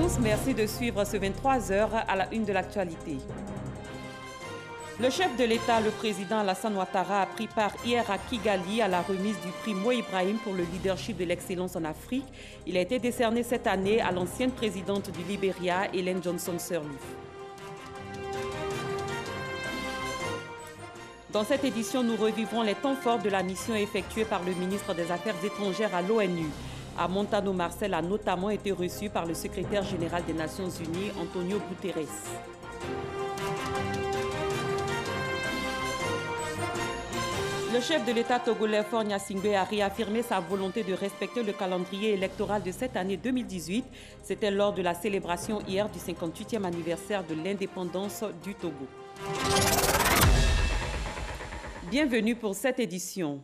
tous, merci de suivre ce 23h à la une de l'actualité. Le chef de l'État, le président Alassane Ouattara, a pris part hier à Kigali à la remise du prix Mo Ibrahim pour le leadership de l'excellence en Afrique. Il a été décerné cette année à l'ancienne présidente du Libéria, Ellen Johnson Sirleaf. Dans cette édition, nous revivrons les temps forts de la mission effectuée par le ministre des Affaires étrangères à l'ONU. À Montano, Marcel a notamment été reçu par le secrétaire général des Nations Unies, Antonio Guterres. Le chef de l'État togolais, Faure Gnassingbé, a réaffirmé sa volonté de respecter le calendrier électoral de cette année 2018. C'était lors de la célébration hier du 58e anniversaire de l'indépendance du Togo. Bienvenue pour cette édition.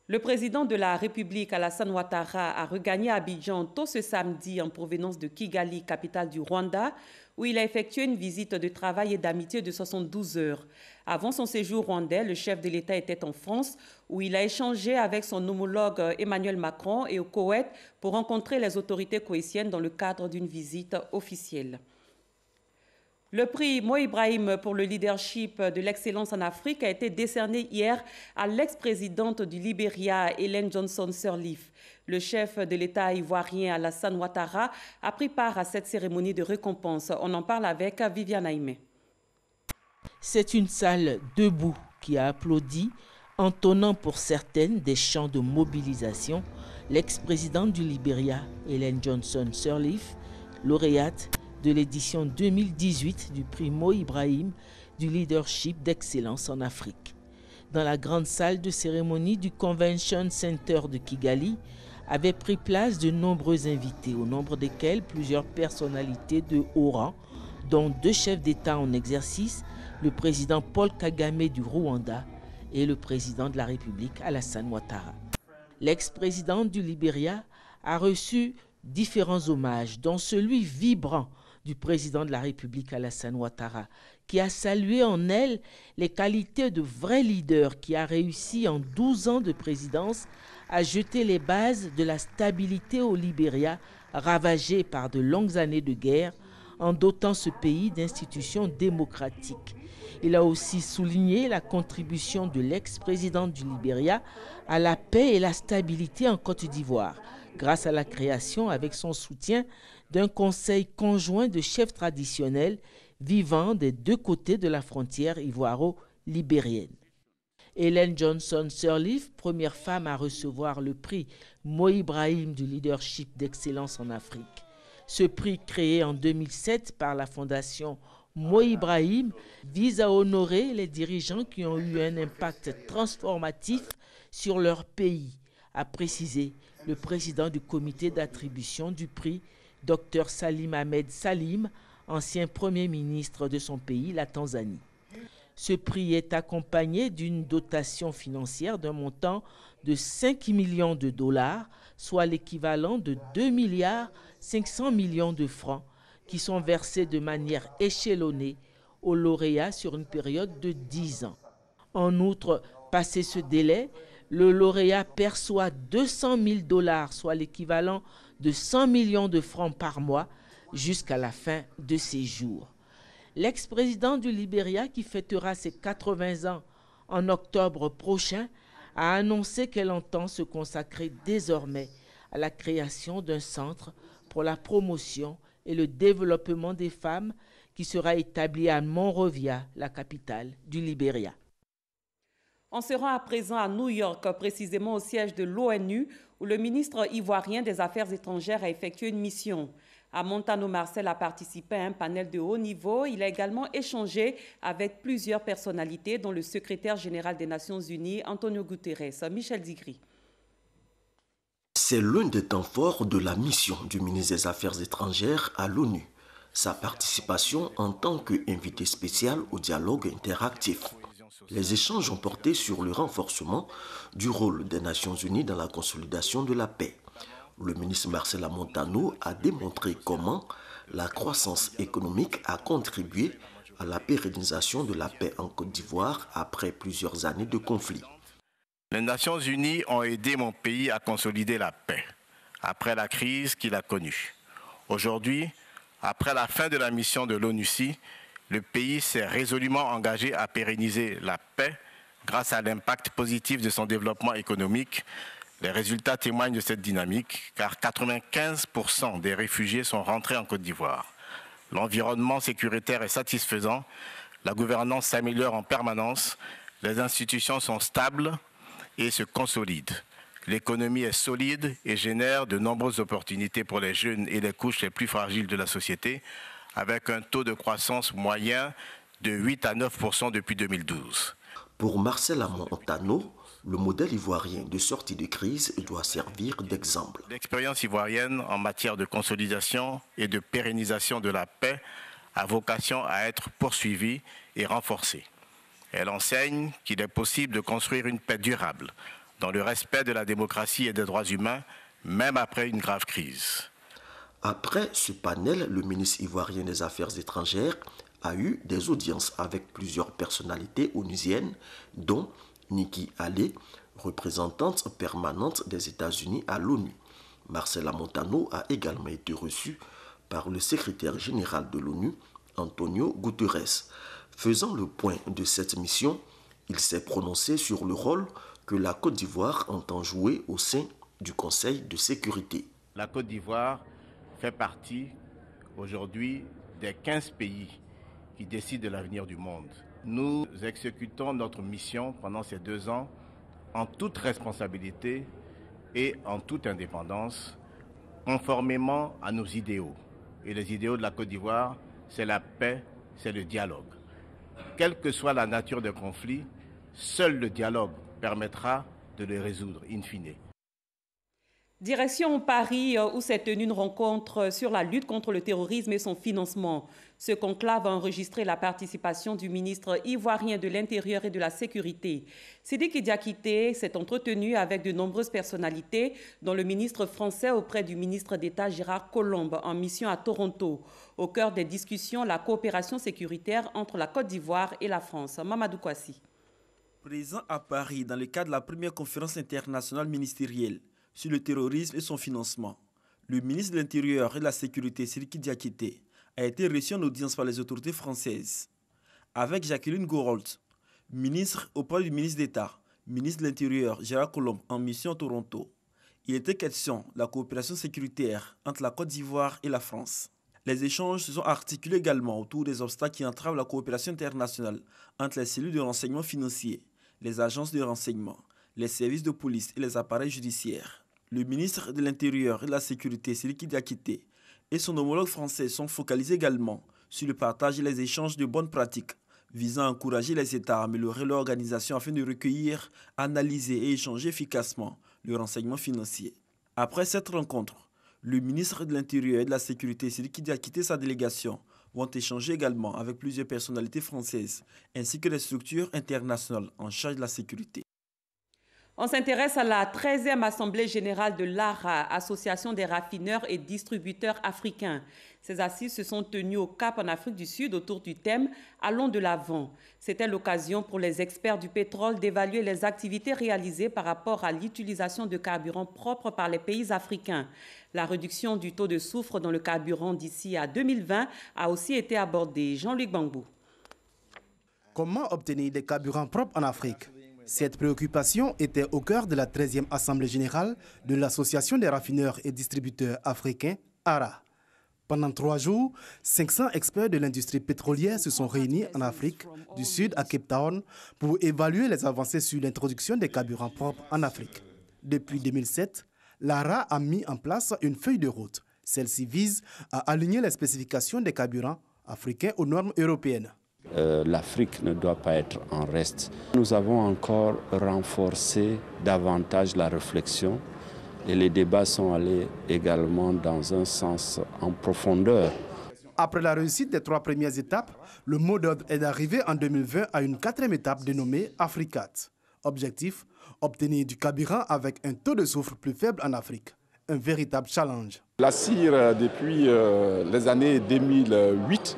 Le président de la République, Alassane Ouattara, a regagné Abidjan tôt ce samedi en provenance de Kigali, capitale du Rwanda, où il a effectué une visite de travail et d'amitié de 72 heures. Avant son séjour rwandais, le chef de l'État était en France, où il a échangé avec son homologue Emmanuel Macron et au Koweït pour rencontrer les autorités koweïtiennes dans le cadre d'une visite officielle. Le prix Mo Ibrahim pour le leadership de l'excellence en Afrique a été décerné hier à l'ex-présidente du Libéria, Ellen Johnson Sirleaf. Le chef de l'État ivoirien Alassane Ouattara a pris part à cette cérémonie de récompense. On en parle avec Viviane Aimé. C'est une salle debout qui a applaudi, entonnant pour certaines des chants de mobilisation, l'ex-présidente du Libéria, Ellen Johnson Sirleaf, lauréate de l'édition 2018 du prix Mo Ibrahim du leadership d'excellence en Afrique. Dans la grande salle de cérémonie du Convention Center de Kigali, avaient pris place de nombreux invités, au nombre desquels plusieurs personnalités de haut rang, dont 2 chefs d'État en exercice, le président Paul Kagame du Rwanda et le président de la République Alassane Ouattara. L'ex-présidente du Libéria a reçu différents hommages, dont celui vibrant du président de la République Alassane Ouattara, qui a salué en elle les qualités de vrai leader qui a réussi en 12 ans de présidence à jeter les bases de la stabilité au Libéria, ravagé par de longues années de guerre, en dotant ce pays d'institutions démocratiques. Il a aussi souligné la contribution de l'ex-présidente du Libéria à la paix et la stabilité en Côte d'Ivoire, grâce à la création, avec son soutien, d'un conseil conjoint de chefs traditionnels vivant des 2 côtés de la frontière ivoiro-libérienne. Ellen Johnson Sirleaf, première femme à recevoir le prix Mo Ibrahim du leadership d'excellence en Afrique. Ce prix, créé en 2007 par la fondation Mo Ibrahim, vise à honorer les dirigeants qui ont eu un impact transformatif sur leur pays, a précisé le président du comité d'attribution du prix, Dr Salim Ahmed Salim, ancien Premier ministre de son pays, la Tanzanie. Ce prix est accompagné d'une dotation financière d'un montant de 5 millions de dollars, soit l'équivalent de 2 milliards 500 millions de francs, qui sont versés de manière échelonnée aux lauréats sur une période de 10 ans. En outre, passé ce délai, le lauréat perçoit 200 000 dollars, soit l'équivalent de 100 millions de francs par mois, jusqu'à la fin de ses jours. L'ex-président du Libéria, qui fêtera ses 80 ans en octobre prochain, a annoncé qu'elle entend se consacrer désormais à la création d'un centre pour la promotion et le développement des femmes qui sera établi à Monrovia, la capitale du Libéria. On se rend à présent à New York, précisément au siège de l'ONU, où le ministre ivoirien des Affaires étrangères a effectué une mission. À Montano, Marcel a participé à un panel de haut niveau. Il a également échangé avec plusieurs personnalités, dont le secrétaire général des Nations Unies, Antonio Guterres. Michel Digri. C'est l'un des temps forts de la mission du ministre des Affaires étrangères à l'ONU, sa participation en tant qu'invité spécial au dialogue interactif. Les échanges ont porté sur le renforcement du rôle des Nations Unies dans la consolidation de la paix. Le ministre Marcel Montano a démontré comment la croissance économique a contribué à la pérennisation de la paix en Côte d'Ivoire après plusieurs années de conflit. Les Nations Unies ont aidé mon pays à consolider la paix après la crise qu'il a connue. Aujourd'hui, Après la fin de la mission de l'ONUCI, le pays s'est résolument engagé à pérenniser la paix grâce à l'impact positif de son développement économique. Les résultats témoignent de cette dynamique, car 95% des réfugiés sont rentrés en Côte d'Ivoire. L'environnement sécuritaire est satisfaisant, la gouvernance s'améliore en permanence, les institutions sont stables et se consolident. L'économie est solide et génère de nombreuses opportunités pour les jeunes et les couches les plus fragiles de la société, avec un taux de croissance moyen de 8 à 9% depuis 2012. Pour Marcel Montano, le modèle ivoirien de sortie de crise doit servir d'exemple. L'expérience ivoirienne en matière de consolidation et de pérennisation de la paix a vocation à être poursuivie et renforcée. Elle enseigne qu'il est possible de construire une paix durable, dans le respect de la démocratie et des droits humains, même après une grave crise. Après ce panel, le ministre ivoirien des Affaires étrangères a eu des audiences avec plusieurs personnalités onusiennes, dont Nikki Haley, représentante permanente des États-Unis à l'ONU. Marcela Montano a également été reçu par le secrétaire général de l'ONU, Antonio Guterres. Faisant le point de cette mission, il s'est prononcé sur le rôle que la Côte d'Ivoire entend jouer au sein du Conseil de sécurité. La Côte d'Ivoire fait partie aujourd'hui des 15 pays qui décident de l'avenir du monde. Nous exécutons notre mission pendant ces 2 ans en toute responsabilité et en toute indépendance, conformément à nos idéaux. Et les idéaux de la Côte d'Ivoire, c'est la paix, c'est le dialogue. Quelle que soit la nature des conflits, seul le dialogue permettra de les résoudre in fine. Direction Paris, où s'est tenue une rencontre sur la lutte contre le terrorisme et son financement. Ce conclave a enregistré la participation du ministre ivoirien de l'Intérieur et de la Sécurité. Sidiki Diakité s'est entretenu avec de nombreuses personnalités, dont le ministre français auprès du ministre d'État Gérard Collomb en mission à Toronto. Au cœur des discussions, la coopération sécuritaire entre la Côte d'Ivoire et la France. Mamadou Kouassi. Présent à Paris dans le cadre de la première conférence internationale ministérielle sur le terrorisme et son financement, le ministre de l'Intérieur et de la Sécurité, Sidiki Diakité, a été reçu en audience par les autorités françaises. Avec Jacqueline Gourault, ministre auprès du ministre d'État, ministre de l'Intérieur, Gérard Collomb, en mission à Toronto, il était question de la coopération sécuritaire entre la Côte d'Ivoire et la France. Les échanges se sont articulés également autour des obstacles qui entravent la coopération internationale entre les cellules de renseignement financier, les agences de renseignement, les services de police et les appareils judiciaires. Le ministre de l'Intérieur et de la Sécurité, Sidiki Diakité, et son homologue français sont focalisés également sur le partage et les échanges de bonnes pratiques visant à encourager les États à améliorer leur organisation afin de recueillir, analyser et échanger efficacement le renseignement financier. Après cette rencontre, le ministre de l'Intérieur et de la Sécurité, Sidiki Diakité, et sa délégation vont échanger également avec plusieurs personnalités françaises ainsi que les structures internationales en charge de la sécurité. On s'intéresse à la 13e Assemblée générale de l'ARA, Association des raffineurs et distributeurs africains. Ces assises se sont tenues au Cap en Afrique du Sud autour du thème « Allons de l'avant ». C'était l'occasion pour les experts du pétrole d'évaluer les activités réalisées par rapport à l'utilisation de carburants propres par les pays africains. La réduction du taux de soufre dans le carburant d'ici à 2020 a aussi été abordée. Jean-Luc Bangou. Comment obtenir des carburants propres en Afrique ? Cette préoccupation était au cœur de la 13e Assemblée générale de l'Association des raffineurs et distributeurs africains, ARA. Pendant 3 jours, 500 experts de l'industrie pétrolière se sont réunis en Afrique du Sud à Cape Town pour évaluer les avancées sur l'introduction des carburants propres en Afrique. Depuis 2007, l'ARA a mis en place une feuille de route. Celle-ci vise à aligner les spécifications des carburants africains aux normes européennes. L'Afrique ne doit pas être en reste. Nous avons encore renforcé davantage la réflexion et les débats sont allés également dans un sens en profondeur. Après la réussite des 3 premières étapes, le mot d'ordre est d'arriver en 2020 à une 4e étape dénommée Africat. Objectif, obtenir du carburant avec un taux de soufre plus faible en Afrique. Un véritable challenge. La CIR, depuis les années 2008,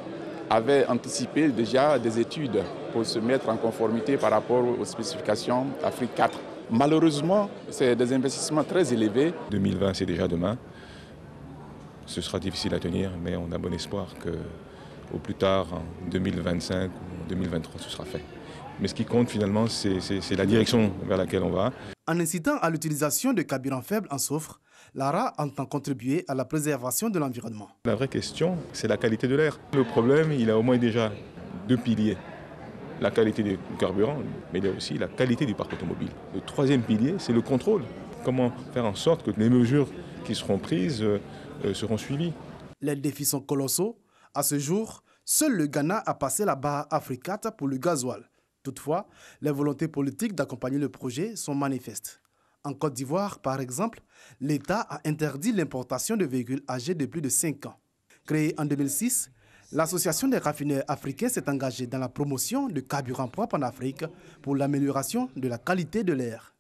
avait anticipé déjà des études pour se mettre en conformité par rapport aux spécifications Afrique 4. Malheureusement, c'est des investissements très élevés. 2020, c'est déjà demain. Ce sera difficile à tenir, mais on a bon espoir qu'au plus tard, en 2025 ou 2023, ce sera fait. Mais ce qui compte finalement, c'est la direction vers laquelle on va. En incitant à l'utilisation de carburants faibles en soufre, l'ARA entend contribuer à la préservation de l'environnement. La vraie question, c'est la qualité de l'air. Le problème, il a au moins déjà 2 piliers. La qualité du carburant, mais il y a aussi la qualité du parc automobile. Le 3e pilier, c'est le contrôle. Comment faire en sorte que les mesures qui seront prises seront suivies. Les défis sont colossaux. À ce jour, seul le Ghana a passé la barre Africate pour le gasoil. Toutefois, les volontés politiques d'accompagner le projet sont manifestes. En Côte d'Ivoire, par exemple, l'État a interdit l'importation de véhicules âgés de plus de 5 ans. Créée en 2006, l'Association des raffineurs africains s'est engagée dans la promotion de carburants propres en Afrique pour l'amélioration de la qualité de l'air.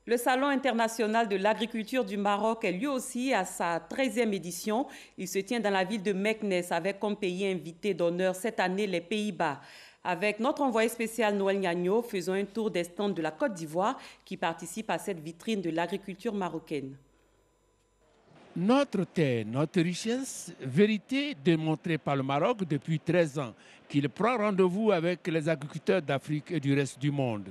Le Salon international de l'agriculture du Maroc est lui aussi à sa 13e édition. Il se tient dans la ville de Meknes avec comme pays invité d'honneur cette année les Pays-Bas. Avec notre envoyé spécial Noël Gnagno, faisons un tour des stands de la Côte d'Ivoire qui participe à cette vitrine de l'agriculture marocaine. Notre terre, notre richesse, vérité démontrée par le Maroc depuis 13 ans, qu'il prend rendez-vous avec les agriculteurs d'Afrique et du reste du monde.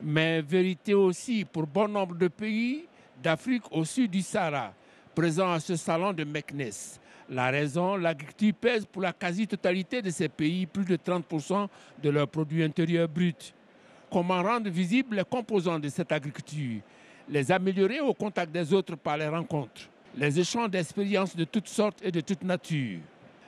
Mais vérité aussi pour bon nombre de pays d'Afrique au sud du Sahara, présents à ce salon de Meknes. La raison, l'agriculture pèse pour la quasi-totalité de ces pays plus de 30% de leur produit intérieur brut. Comment rendre visibles les composants de cette agriculture? Les améliorer au contact des autres par les rencontres, les échanges d'expériences de toutes sortes et de toute nature.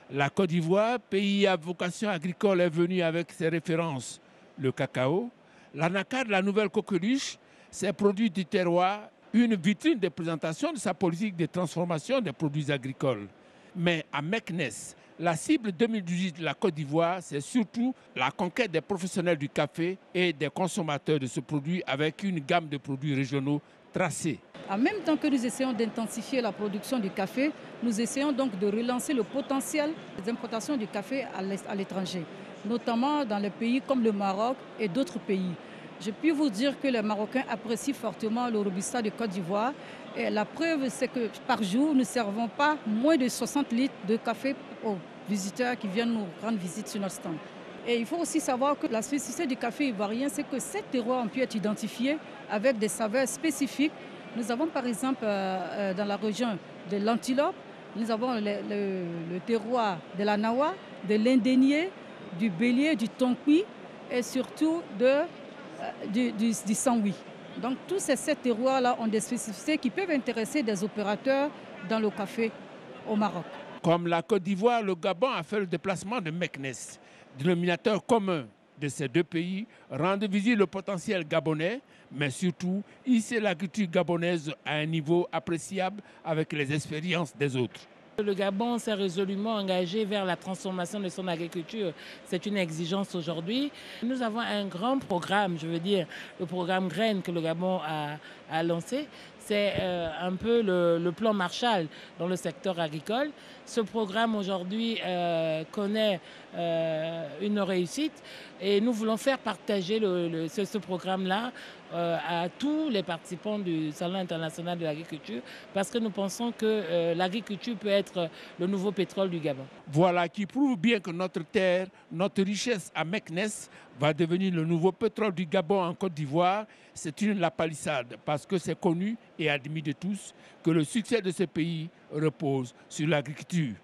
La Côte d'Ivoire, pays à vocation agricole, est venue avec ses références. Le cacao, l'anacarde, la nouvelle coqueluche, ses produits du terroir, une vitrine de présentation de sa politique de transformation des produits agricoles. Mais à Meknes, la cible 2018 de la Côte d'Ivoire, c'est surtout la conquête des professionnels du café et des consommateurs de ce produit avec une gamme de produits régionaux tracée. En même temps que nous essayons d'intensifier la production du café, nous essayons donc de relancer le potentiel des importations du café à l'étranger, notamment dans les pays comme le Maroc et d'autres pays. Je puis vous dire que les Marocains apprécient fortement le Robusta de Côte d'Ivoire. Et la preuve, c'est que par jour, nous ne servons pas moins de 60 litres de café aux visiteurs qui viennent nous rendre visite sur notre stand. Et il faut aussi savoir que la spécificité du café ivoirien, c'est que ces terroirs ont pu être identifiés avec des saveurs spécifiques. Nous avons par exemple dans la région de l'Antilope, nous avons le terroir de la Nawa, de l'Indénié, du Bélier, du Tonkui et surtout du Sanwi. Donc tous ces 7 terroirs-là ont des spécificités qui peuvent intéresser des opérateurs dans le café au Maroc. Comme la Côte d'Ivoire, le Gabon a fait le déplacement de Meknes. Dénominateur commun de ces 2 pays, rendre visible le potentiel gabonais, mais surtout hisser l'agriculture gabonaise à un niveau appréciable avec les expériences des autres. Le Gabon s'est résolument engagé vers la transformation de son agriculture. C'est une exigence aujourd'hui. Nous avons un grand programme, je veux dire, le programme Graines que le Gabon a lancé. C'est un peu le plan Marshall dans le secteur agricole. Ce programme aujourd'hui connaît une réussite et nous voulons faire partager ce programme-là à tous les participants du Salon international de l'agriculture parce que nous pensons que l'agriculture peut être le nouveau pétrole du Gabon. Voilà qui prouve bien que notre terre, notre richesse à Meknes va devenir le nouveau pétrole du Gabon en Côte d'Ivoire. C'est une lapalissade parce que c'est connu et admis de tous que le succès de ce pays repose sur l'agriculture.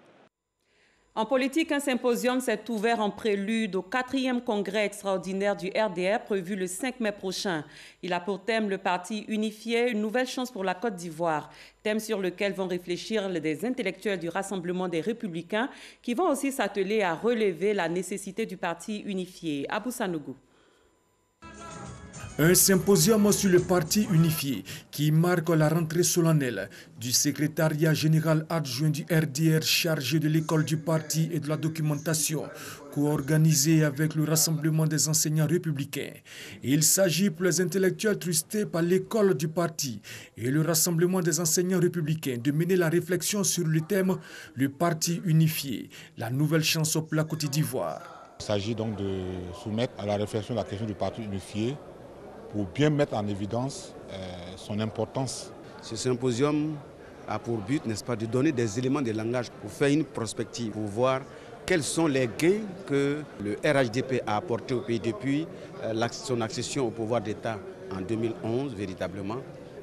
En politique, un symposium s'est ouvert en prélude au 4e congrès extraordinaire du RDR prévu le 5 mai prochain. Il a pour thème le parti unifié, une nouvelle chance pour la Côte d'Ivoire. Thème sur lequel vont réfléchir des intellectuels du Rassemblement des Républicains qui vont aussi s'atteler à relever la nécessité du parti unifié. Abou Sanougou. Un symposium sur le parti unifié qui marque la rentrée solennelle du secrétariat général adjoint du RDR chargé de l'école du parti et de la documentation, co-organisé avec le Rassemblement des enseignants républicains. Il s'agit pour les intellectuels trustés par l'école du parti et le Rassemblement des enseignants républicains de mener la réflexion sur le thème « Le parti unifié, la nouvelle chance pour la Côte d'Ivoire ». Il s'agit donc de soumettre à la réflexion la question du parti unifié pour bien mettre en évidence son importance. Ce symposium a pour but, n'est-ce pas, de donner des éléments de langage pour faire une prospective, pour voir quels sont les gains que le RHDP a apportés au pays depuis son accession au pouvoir d'État en 2011 véritablement.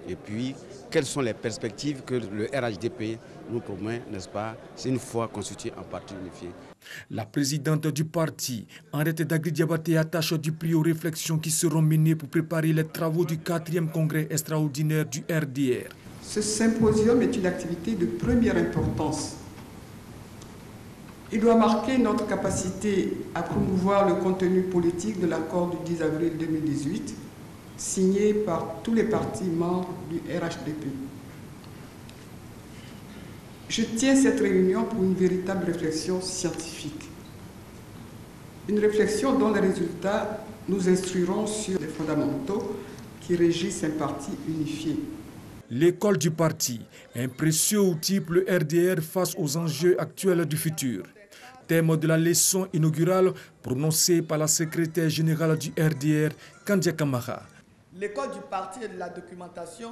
Et puis, quelles sont les perspectives que le RHDP nous promet, n'est-ce pas, c'est une fois constitué en parti unifié. La présidente du parti, Henriette Dagri-Diabaté, attache du prix aux réflexions qui seront menées pour préparer les travaux du 4e congrès extraordinaire du RDR. Ce symposium est une activité de première importance. Il doit marquer notre capacité à promouvoir le contenu politique de l'accord du 10 avril 2018, signé par tous les partis membres du RHDP. Je tiens cette réunion pour une véritable réflexion scientifique. Une réflexion dont les résultats nous instruiront sur les fondamentaux qui régissent un parti unifié. L'école du parti, un précieux outil pour le RDR face aux enjeux actuels du futur. Thème de la leçon inaugurale prononcée par la secrétaire générale du RDR, Kandia Kamara. L'école du parti et de la documentation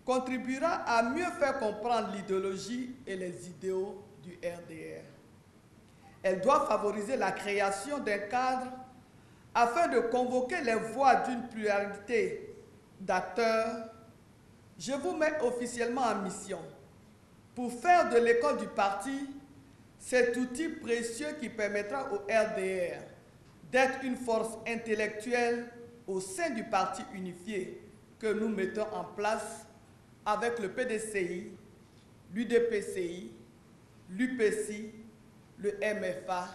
contribuera à mieux faire comprendre l'idéologie et les idéaux du RDR. Elle doit favoriser la création d'un cadre afin de convoquer les voix d'une pluralité d'acteurs. Je vous mets officiellement en mission pour faire de l'école du parti cet outil précieux qui permettra au RDR d'être une force intellectuelle au sein du parti unifié que nous mettons en place avec le PDCI, l'UDPCI, l'UPCI, le MFA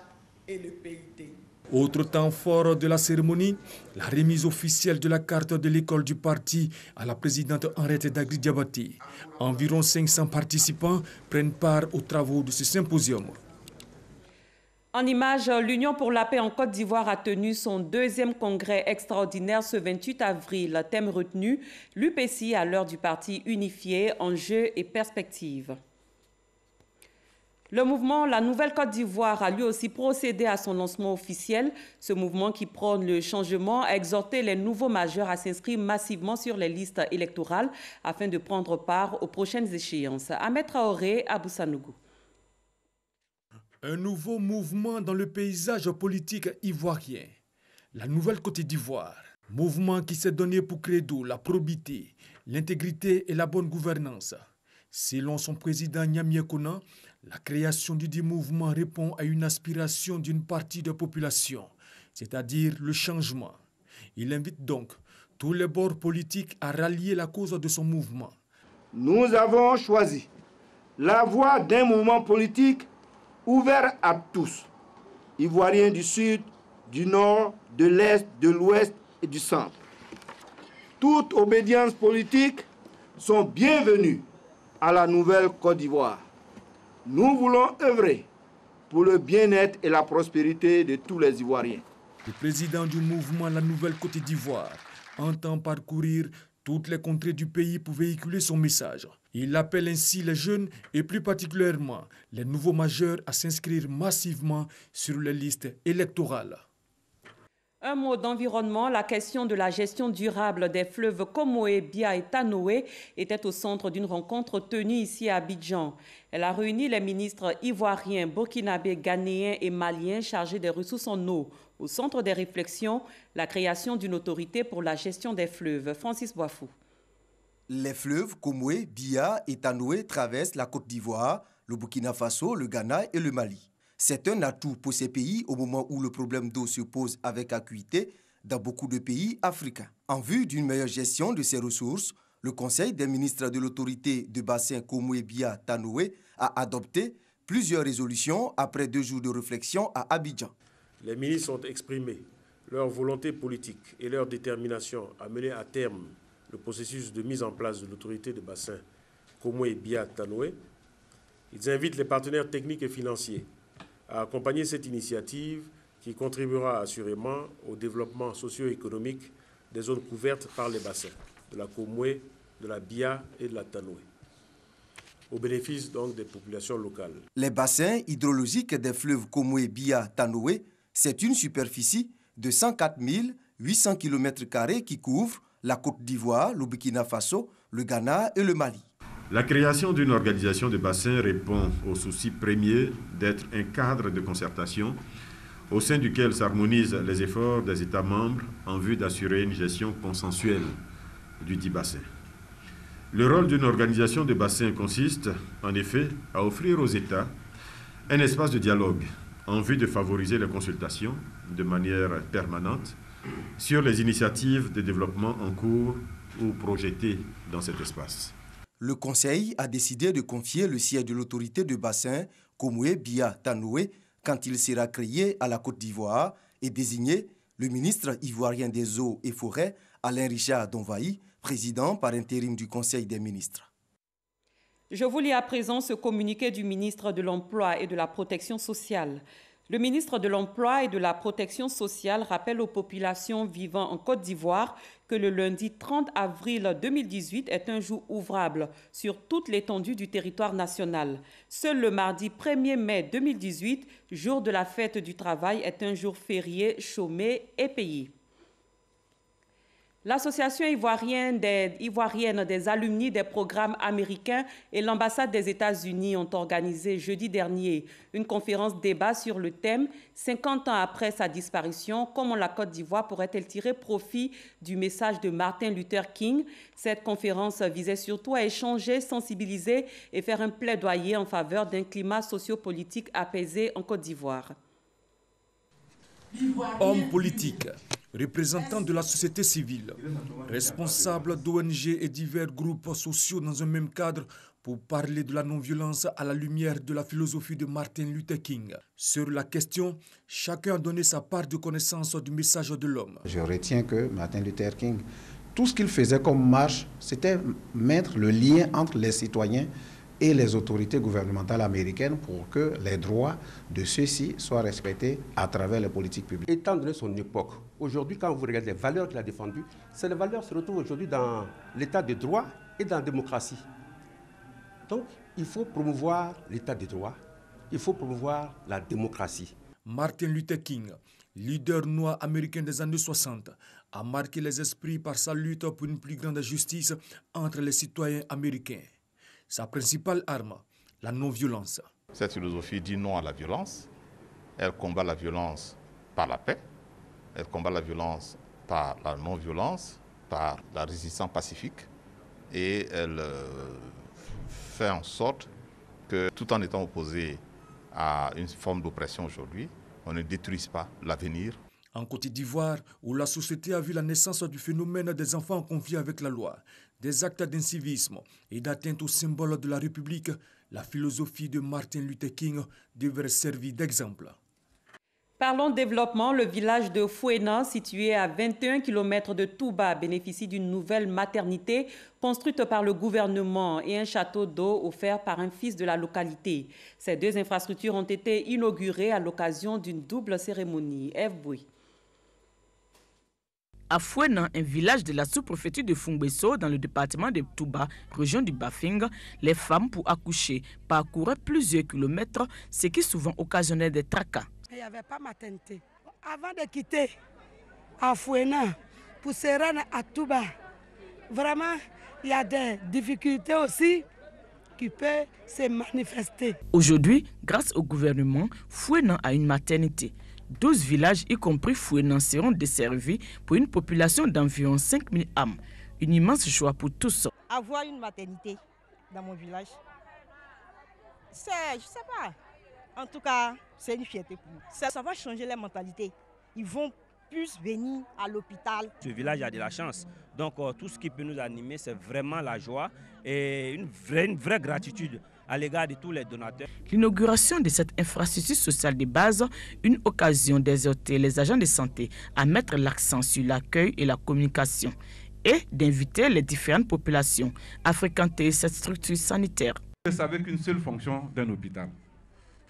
et le PIT. Autre temps fort de la cérémonie, la remise officielle de la carte de l'école du parti à la présidente Henriette Dagri-Diabaté. Environ 500 participants prennent part aux travaux de ce symposium. En image, l'Union pour la paix en Côte d'Ivoire a tenu son 2e congrès extraordinaire ce 28 avril. Thème retenu, l'UPCI à l'heure du parti unifié, enjeux et perspectives. Le mouvement La Nouvelle Côte d'Ivoire a lui aussi procédé à son lancement officiel. Ce mouvement qui prône le changement a exhorté les nouveaux majeurs à s'inscrire massivement sur les listes électorales afin de prendre part aux prochaines échéances. Ahmed Traoré, Abou Sanougou. Un nouveau mouvement dans le paysage politique ivoirien. La Nouvelle Côte d'Ivoire, mouvement qui s'est donné pour credo la probité, l'intégrité et la bonne gouvernance. Selon son président Nyamie Kona, la création du dit mouvement répond à une aspiration d'une partie de la population, c'est-à-dire le changement. Il invite donc tous les bords politiques à rallier la cause de son mouvement. Nous avons choisi la voie d'un mouvement politique ouvert à tous, Ivoiriens du Sud, du Nord, de l'Est, de l'Ouest et du Centre. Toute obédience politique sont bienvenues à la Nouvelle Côte d'Ivoire. Nous voulons œuvrer pour le bien-être et la prospérité de tous les Ivoiriens. Le président du mouvement La Nouvelle Côte d'Ivoire entend parcourir toutes les contrées du pays pour véhiculer son message. Il appelle ainsi les jeunes et plus particulièrement les nouveaux majeurs à s'inscrire massivement sur les listes électorales. Un mot d'environnement, la question de la gestion durable des fleuves Komoé, Bia et Tanoé était au centre d'une rencontre tenue ici à Abidjan. Elle a réuni les ministres ivoiriens, burkinabés, ghanéens et maliens chargés des ressources en eau. Au centre des réflexions, la création d'une autorité pour la gestion des fleuves. Francis Boifou. Les fleuves Komoé, Bia et Tanoé traversent la Côte d'Ivoire, le Burkina Faso, le Ghana et le Mali. C'est un atout pour ces pays au moment où le problème d'eau se pose avec acuité dans beaucoup de pays africains. En vue d'une meilleure gestion de ces ressources, le Conseil des ministres de l'autorité de bassin Komoé-Bia-Tanoé a adopté plusieurs résolutions après 2 jours de réflexion à Abidjan. Les ministres ont exprimé leur volonté politique et leur détermination à mener à terme le processus de mise en place de l'autorité de bassin Komoé-Bia-Tanoé. Ils invitent les partenaires techniques et financiers à accompagner cette initiative qui contribuera assurément au développement socio-économique des zones couvertes par les bassins de la Komoé, de la Bia et de la Tanoé, au bénéfice donc des populations locales. Les bassins hydrologiques des fleuves Komoé, Bia, Tanoé, c'est une superficie de 104 800 km² qui couvre la Côte d'Ivoire, le Burkina Faso, le Ghana et le Mali. La création d'une organisation de bassin répond au souci premier d'être un cadre de concertation au sein duquel s'harmonisent les efforts des États membres en vue d'assurer une gestion consensuelle du dit bassin. Le rôle d'une organisation de bassin consiste, en effet, à offrir aux États un espace de dialogue en vue de favoriser les consultations de manière permanente sur les initiatives de développement en cours ou projetées dans cet espace. Le Conseil a décidé de confier le siège de l'autorité de bassin Komoué Bia Tanoué quand il sera créé à la Côte d'Ivoire et désigner le ministre ivoirien des Eaux et Forêts, Alain Richard Donvaï, président par intérim du Conseil des ministres. Je vous lis à présent ce communiqué du ministre de l'Emploi et de la Protection sociale. Le ministre de l'Emploi et de la Protection sociale rappelle aux populations vivant en Côte d'Ivoire que le lundi 30 avril 2018 est un jour ouvrable sur toute l'étendue du territoire national. Seul le mardi 1er mai 2018, jour de la fête du travail, est un jour férié, chômé et payé. L'Association ivoirienne des alumni des programmes américains et l'ambassade des États-Unis ont organisé jeudi dernier une conférence débat sur le thème « 50 ans après sa disparition, comment la Côte d'Ivoire pourrait-elle tirer profit du message de Martin Luther King ?» Cette conférence visait surtout à échanger, sensibiliser et faire un plaidoyer en faveur d'un climat sociopolitique apaisé en Côte d'Ivoire. Hommes politiques, représentants de la société civile, responsables d'ONG et divers groupes sociaux dans un même cadre pour parler de la non-violence à la lumière de la philosophie de Martin Luther King. Sur la question, chacun a donné sa part de connaissance du message de l'homme. Je retiens que Martin Luther King, tout ce qu'il faisait comme marche, c'était mettre le lien entre les citoyens et les autorités gouvernementales américaines pour que les droits de ceux-ci soient respectés à travers les politiques publiques. Étant donné son époque, aujourd'hui, quand vous regardez les valeurs qu'il a défendues, ces valeurs se retrouvent aujourd'hui dans l'état de droit et dans la démocratie. Donc, il faut promouvoir l'état de droit, il faut promouvoir la démocratie. Martin Luther King, leader noir américain des années 60, a marqué les esprits par sa lutte pour une plus grande justice entre les citoyens américains. Sa principale arme, la non-violence. Cette philosophie dit non à la violence. Elle combat la violence par la paix. Elle combat la violence par la non-violence, par la résistance pacifique. Et elle fait en sorte que, tout en étant opposé à une forme d'oppression aujourd'hui, on ne détruise pas l'avenir. En Côte d'Ivoire, où la société a vu la naissance du phénomène des enfants confiés avec la loi, des actes d'incivisme et d'atteinte au symbole de la République, la philosophie de Martin Luther King devrait servir d'exemple. Parlons développement. Le village de Fouena, situé à 21 km de Touba, bénéficie d'une nouvelle maternité construite par le gouvernement et un château d'eau offert par un fils de la localité. Ces deux infrastructures ont été inaugurées à l'occasion d'une double cérémonie. Ève Bouy. À Fouena, un village de la sous-préfecture de Fungbeso, dans le département de Touba, région du Bafing, les femmes, pour accoucher, parcouraient plusieurs kilomètres, ce qui souvent occasionnait des tracas. Il n'y avait pas maternité. Avant de quitter à Fouena pour se rendre à Touba, vraiment, il y a des difficultés aussi qui peuvent se manifester. Aujourd'hui, grâce au gouvernement, Fouena a une maternité. 12 villages, y compris Fouena, seront desservis pour une population d'environ 5000 âmes. Une immense joie pour tous. Avoir une maternité dans mon village, je ne sais pas. En tout cas, c'est une fierté pour nous. Ça va changer les mentalités. Ils vont plus venir à l'hôpital. Ce village a de la chance. Donc tout ce qui peut nous animer, c'est vraiment la joie et une vraie gratitude à l'égard de tous les donateurs. L'inauguration de cette infrastructure sociale de base, une occasion d'exhorter les agents de santé à mettre l'accent sur l'accueil et la communication et d'inviter les différentes populations à fréquenter cette structure sanitaire. Vous savez qu'une seule fonction d'un hôpital,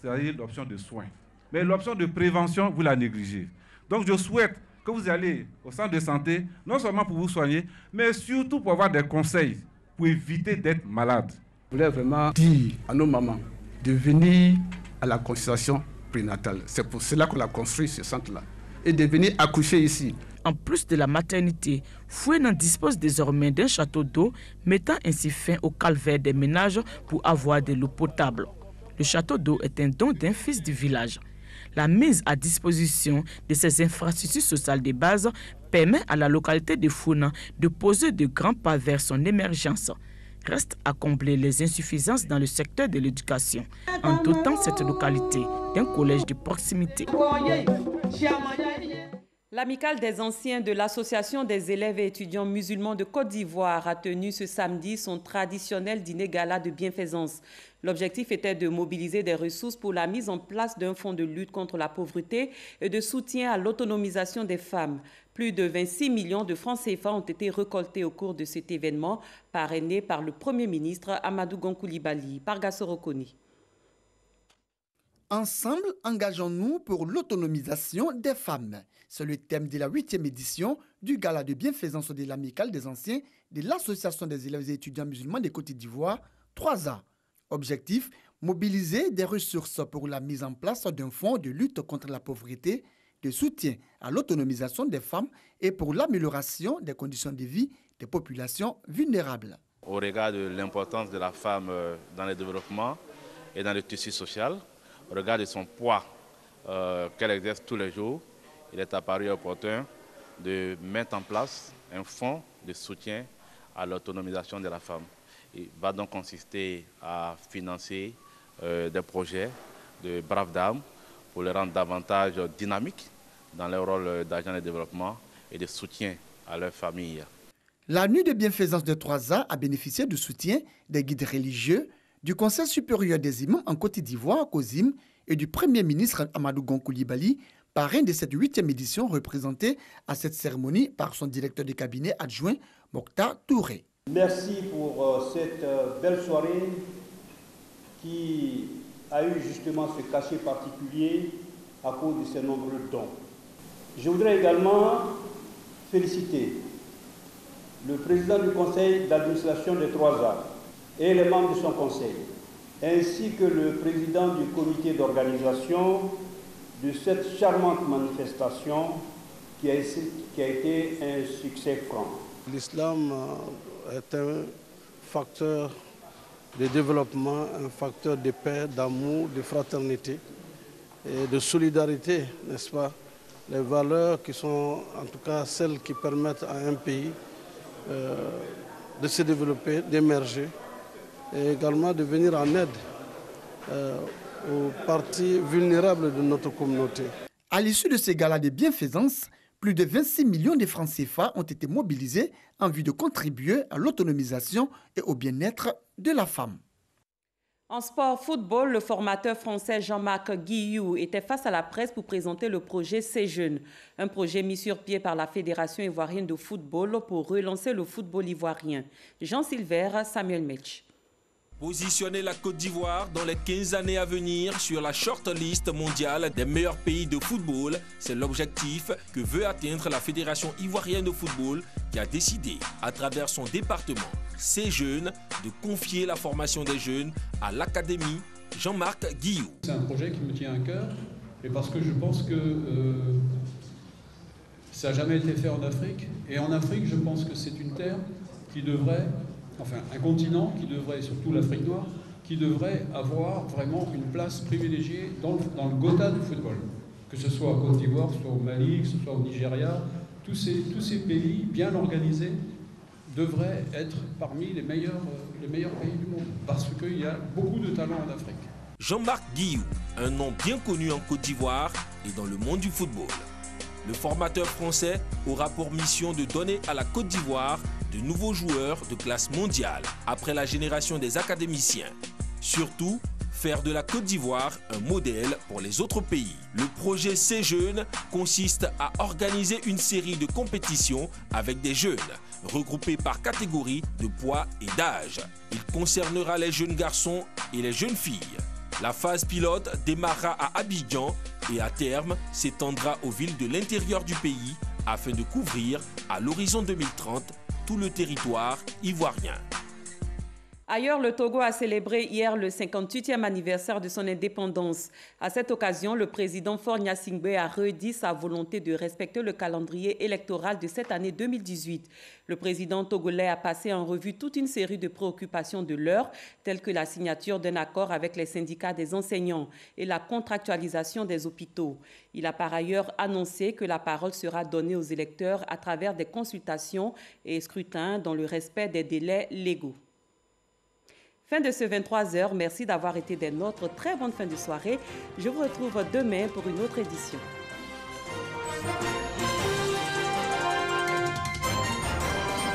c'est-à-dire l'option de soins. Mais l'option de prévention, vous la négligez. Donc je souhaite que vous allez au centre de santé, non seulement pour vous soigner, mais surtout pour avoir des conseils, pour éviter d'être malade. Je voulais vraiment dire à nos mamans de venir à la consultation prénatale. C'est pour cela qu'on a construit ce centre-là. Et de venir accoucher ici. En plus de la maternité, Fouena dispose désormais d'un château d'eau, mettant ainsi fin au calvaire des ménages pour avoir de l'eau potable. Le château d'eau est un don d'un fils du village. La mise à disposition de ces infrastructures sociales de base permet à la localité de Fouena de poser de grands pas vers son émergence. Reste à combler les insuffisances dans le secteur de l'éducation, en dotant cette localité d'un collège de proximité. L'amicale des anciens de l'Association des élèves et étudiants musulmans de Côte d'Ivoire a tenu ce samedi son traditionnel dîner gala de bienfaisance. L'objectif était de mobiliser des ressources pour la mise en place d'un fonds de lutte contre la pauvreté et de soutien à l'autonomisation des femmes. Plus de 26 millions de francs CFA ont été récoltés au cours de cet événement, parrainé par le Premier ministre Amadou Gon Coulibaly. Parga Sorokoni. Ensemble, engageons-nous pour l'autonomisation des femmes. C'est le thème de la 8e édition du gala de bienfaisance de l'amicale des anciens de l'Association des élèves et étudiants musulmans de Côte d'Ivoire, 3A. Objectif, mobiliser des ressources pour la mise en place d'un fonds de lutte contre la pauvreté, de soutien à l'autonomisation des femmes et pour l'amélioration des conditions de vie des populations vulnérables. Au regard de l'importance de la femme dans le développement et dans le tissu social, au regard de son poids qu'elle exerce tous les jours, il est apparu opportun de mettre en place un fonds de soutien à l'autonomisation de la femme. Il va donc consister à financer des projets de braves dames pour les rendre davantage dynamiques dans leur rôle d'agent de développement et de soutien à leur famille. La nuit de bienfaisance de 3A a bénéficié du soutien des guides religieux, du Conseil supérieur des imams en Côte d'Ivoire, COSIM, et du Premier ministre Amadou Gon Coulibaly, parrain de cette 8e édition représenté à cette cérémonie par son directeur de cabinet adjoint, Mokhtar Touré. Merci pour cette belle soirée qui a eu justement ce cachet particulier à cause de ses nombreux dons. Je voudrais également féliciter le président du conseil d'administration de 3A et les membres de son conseil, ainsi que le président du comité d'organisation de cette charmante manifestation qui a été un succès franc. L'islam est un facteur de développement, un facteur de paix, d'amour, de fraternité et de solidarité, n'est-ce pas? Les valeurs qui sont en tout cas celles qui permettent à un pays de se développer, d'émerger et également de venir en aide aux parties vulnérables de notre communauté. À l'issue de ces galas de bienfaisance, plus de 26 millions de francs CFA ont été mobilisés en vue de contribuer à l'autonomisation et au bien-être de la femme. En sport football, le formateur français Jean-Marc Guillou était face à la presse pour présenter le projet C'est Jeunes, un projet mis sur pied par la Fédération ivoirienne de football pour relancer le football ivoirien. Jean Silver, Samuel Metch. Positionner la Côte d'Ivoire dans les 15 années à venir sur la shortlist mondiale des meilleurs pays de football, c'est l'objectif que veut atteindre la Fédération ivoirienne de football qui a décidé, à travers son département C'est Jeunes, de confier la formation des jeunes à l'Académie Jean-Marc Guillou. C'est un projet qui me tient à cœur et parce que je pense que ça n'a jamais été fait en Afrique. Et en Afrique, je pense que c'est une terre qui devrait... Enfin, un continent qui devrait, surtout l'Afrique noire, qui devrait avoir vraiment une place privilégiée dans le Gotha du football. Que ce soit en Côte d'Ivoire, que ce soit au Mali, que ce soit au Nigeria, tous ces pays bien organisés devraient être parmi les meilleurs pays du monde, parce qu'il y a beaucoup de talents en Afrique. Jean-Marc Guillou, un nom bien connu en Côte d'Ivoire et dans le monde du football. Le formateur français aura pour mission de donner à la Côte d'Ivoire de nouveaux joueurs de classe mondiale après la génération des académiciens. Surtout, faire de la Côte d'Ivoire un modèle pour les autres pays. Le projet C'est Jeunes consiste à organiser une série de compétitions avec des jeunes, regroupés par catégorie de poids et d'âge. Il concernera les jeunes garçons et les jeunes filles. La phase pilote démarrera à Abidjan et à terme s'étendra aux villes de l'intérieur du pays afin de couvrir à l'horizon 2030 tout le territoire ivoirien. Ailleurs, le Togo a célébré hier le 58e anniversaire de son indépendance. À cette occasion, le président Faure Gnassingbé a redit sa volonté de respecter le calendrier électoral de cette année 2018. Le président togolais a passé en revue toute une série de préoccupations de l'heure, telles que la signature d'un accord avec les syndicats des enseignants et la contractualisation des hôpitaux. Il a par ailleurs annoncé que la parole sera donnée aux électeurs à travers des consultations et scrutins dans le respect des délais légaux. Fin de ce 23h, merci d'avoir été des nôtres. Très bonne fin de soirée. Je vous retrouve demain pour une autre édition.